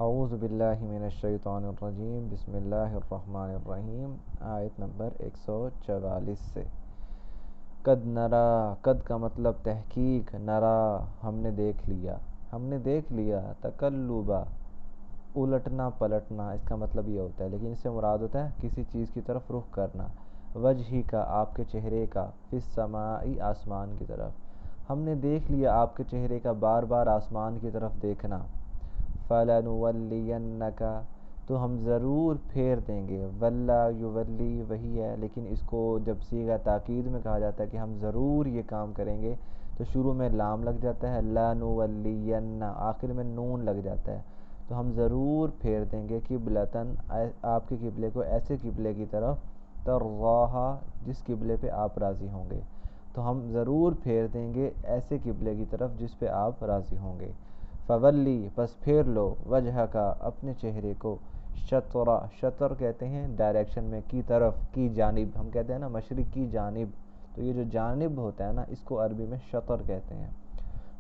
اعوذ باللہ من الشیطان الرجیم، بسم اللہ الرحمن الرحیم۔ آیت نمبر 144 سے قد نرا، قد کا مطلب تحقیق، نرا ہم نے دیکھ لیا تقلبا الٹنا پلٹنا، اس کا مطلب یہ ہوتا ہے، لیکن اس سے مراد ہوتا ہے کسی چیز کی طرف رخ کرنا، وجہی کا آپ کے چہرے کا، فی السمائی آسمان کی طرف، ہم نے دیکھ لیا آپ کے چہرے کا بار بار آسمان کی طرف دیکھنا، فَلَنُوَلِّيَنَّكَ تو ہم ضرور پھیر دیں گے، ولا یولی وہی ہے، لیکن اس کو جب صیغہ تاکید میں کہا جاتا ہے کہ ہم ضرور یہ کام کریں گے تو شروع میں لام لگ جاتا ہے، لَنُوَلِّيَنَّ آخر میں نون لگ جاتا ہے، تو ہم ضرور پھیر دیں گے قبلتاً آپ کے قبلے کو، ایسے قبلے کی طرف ترضاہا جس قبلے پہ آپ راضی ہوں گے، تو ہم ضرور پھیر دیں گے ایسے قبلے کی طرف جس پہ آپ راضی ہوں گے، فولی پس پھیر لو، وجہ کا اپنے چہرے کو، شطر کہتے ہیں ڈائریکشن میں، کی طرف، کی جانب، ہم کہتے ہیں نا مشرق کی جانب، تو یہ جو جانب ہوتا ہے نا اس کو عربی میں شطر کہتے ہیں،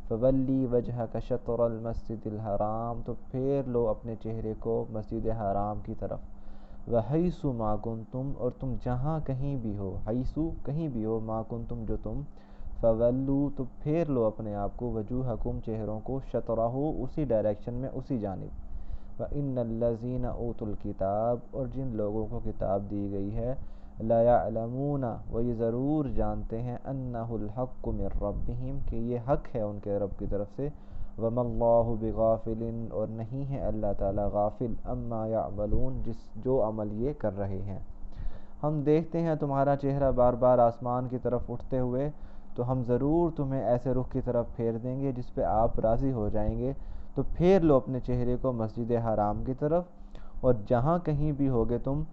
فولی وجہ کا شطر المسجد الحرام تو پھیر لو اپنے چہرے کو مسجد حرام کی طرف، وحیث ما کنتم اور تم جہاں کہیں بھی ہو، حیث کہیں بھی ہو، ما کنتم جو تم، فولو تو پھیر لو اپنے آپ کو، وجوہکم چہروں کو، شطرہ اسی ڈائریکشن میں، اسی جانب، وَإِنَّ الَّذِينَ أُوتُوا الْكِتَابَ اور جن لوگوں کو کتاب دی گئی ہے، لَيَعْلَمُونَ وہ یہ ضرور جانتے ہیں، أَنَّهُ الْحَقُّ مِن رَّبِّهِمْ کہ یہ حق ہے ان کے رب کی طرف سے، وَمَا اللَّهُ بِغَافِلٍ اور نہیں ہے اللہ تعالیٰ غافل، أَمَّا يَعْمَلُونَ جو عمل یہ کر رہے ہیں۔ ہم دیکھتے ہیں تمہارا چہرہ بار بار آسمان کی طرف اٹھتے ہوئے، تو ہم ضرور تمہیں ایسے رخ کی طرف پھیر دیں گے جس پہ آپ راضی ہو جائیں گے، تو پھیر لو اپنے چہرے کو مسجد حرام کی طرف، اور جہاں کہیں بھی ہوگے تم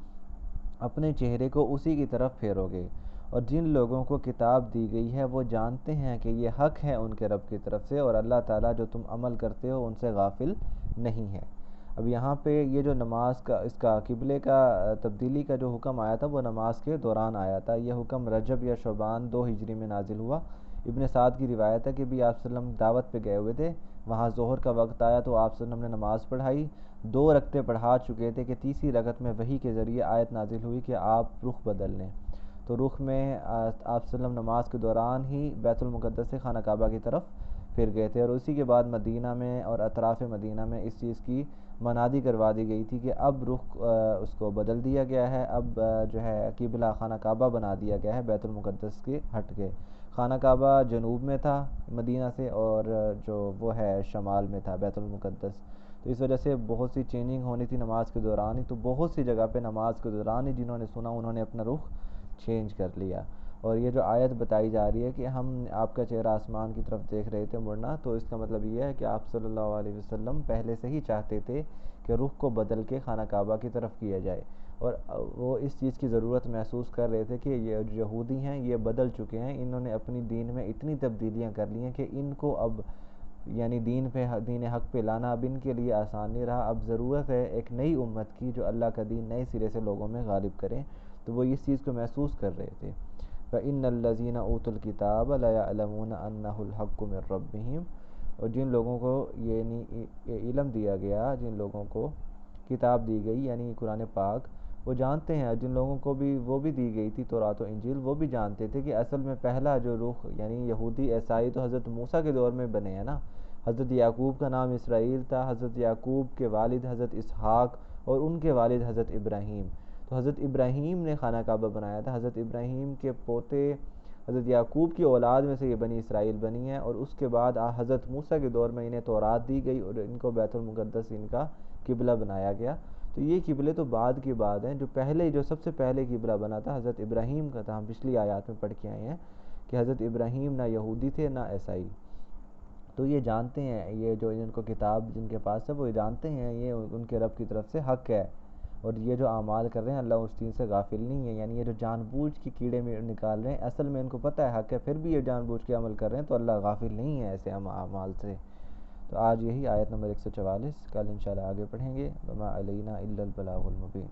اپنے چہرے کو اسی کی طرف پھیرو گے، اور جن لوگوں کو کتاب دی گئی ہے وہ جانتے ہیں کہ یہ حق ہے ان کے رب کی طرف سے، اور اللہ تعالیٰ جو تم عمل کرتے ہو ان سے غافل نہیں ہے۔ اب یہاں پہ یہ جو نماز کا اس کا قبلے کا تبدیلی کا جو حکم آیا تھا وہ نماز کے دوران آیا تھا، یہ حکم رجب یا شعبان 2 ہجری میں نازل ہوا۔ ابن سعد کی روایت ہے کہ بھی آپ صلی اللہ علیہ وسلم دعوت پہ گئے ہوئے تھے، وہاں ظہر کا وقت آیا تو آپ صلی اللہ علیہ وسلم نے نماز پڑھائی، 2 رکعتیں پڑھا چکے تھے کہ تیسری رکعت میں وحی کے ذریعے آیت نازل ہوئی کہ آپ رخ بدل لیں، تو رخ میں آپ صلی اللہ علیہ وسلم نماز کے دوران ہی بیت المقدس سے خانہ کعبہ کی طرف پھر گئے تھے، اور اسی کے بعد مدینہ میں اور اطراف مدینہ میں اس چیز کی منادی کروا دی گئی تھی کہ اب رخ اس کو بدل دیا گیا ہے، اب جو ہے قبلہ خانہ کعبہ بنا دیا گیا ہے بیت المقدس کے ہٹ کے، خانہ کعبہ جنوب میں تھا مدینہ سے، اور جو وہ ہے شمال میں تھا بیت المقدس، تو اس وجہ سے بہت سی چینجنگ ہونی تھی نماز کے دوران ہی، تو بہت سی جگہ پہ نماز کے دوران ہی جنہوں نے سنا انہوں نے اپنا رخ چینج کر لیا، اور یہ جو آیت بتائی جا رہی ہے کہ ہم آپ کا چہرہ آسمان کی طرف دیکھ رہے تھے مڑنا، تو اس کا مطلب یہ ہے کہ آپ صلی اللہ علیہ وسلم پہلے سے ہی چاہتے تھے کہ رخ کو بدل کے خانہ کعبہ کی طرف کیا جائے، اور وہ اس چیز کی ضرورت محسوس کر رہے تھے کہ یہ جو یہودی ہیں یہ بدل چکے ہیں، انہوں نے اپنی دین میں اتنی تبدیلیاں کر لی ہیں کہ ان کو اب یعنی دین حق پہ لانا اب ان کے لیے آسان نہیں رہا، اب ضرورت ہے ایک نئی امت کی جو اللہ کا دین نئے سرے سے لوگوں میں غالب کریں، تو وہ اس چیز کو محسوس کر رہے تھے۔ فَإِنَّ الَّذِينَ أُوتُوا الْكِتَابَ لَيَعْلَمُونَ أَنَّهُ الْحَقُّ مِن رَّبِّهِمْ اور جن لوگوں کو یہ علم دیا گیا، جن لوگوں کو کتاب دی گئی یعنی قرآن پاک، وہ جانتے ہیں، جن لوگوں کو بھی وہ بھی دی گئی تھی تورات و انجیل، وہ بھی جانتے تھے کہ اصل میں پہلا جو رخ یعنی یہودی عیسائی تو حضرت موسیٰ کے دور میں بنے ہیں نا، حضرت یعقوب کا نام اسرائیل تھا، حضرت یعقوب کے والد حضرت اسحاق اور ان کے والد حضرت ابراہیم، تو حضرت ابراہیم نے خانہ کعبہ بنایا تھا، حضرت ابراہیم کے پوتے حضرت یعقوب کی اولاد میں سے یہ بنی اسرائیل بنی ہے، اور اس کے بعد حضرت موسیٰ کے دور میں انہیں تورات دی گئی اور ان کو بیت المقدس ان کا قبلہ بنایا گیا، تو یہ قبلے تو بعد کی بات ہیں، جو پہلے جو سب سے پہلے قبلہ بنا تھا حضرت ابراہیم کا تھا، ہم پچھلی آیات میں پڑھ کے آئے ہیں کہ حضرت ابراہیم نہ یہودی تھے نہ عیسائی، تو یہ جانتے ہیں، یہ جو ان کو کتاب جن کے پاس ہے وہ جانتے ہیں یہ ان کے رب کی طرف سے حق ہے، اور یہ جو اعمال کر رہے ہیں اللہ اس چیز سے غافل نہیں ہے، یعنی یہ جو جان بوجھ کے کیڑے میں نکال رہے ہیں اصل میں ان کو پتہ ہے حق ہے، پھر بھی یہ جان بوجھ کے عمل کر رہے ہیں، تو اللہ غافل نہیں ہے ایسے اعمال سے۔ تو آج یہی آیت نمبر 144، کل انشاءاللہ آگے پڑھیں گے، وما علینا الا البلاغ المبین۔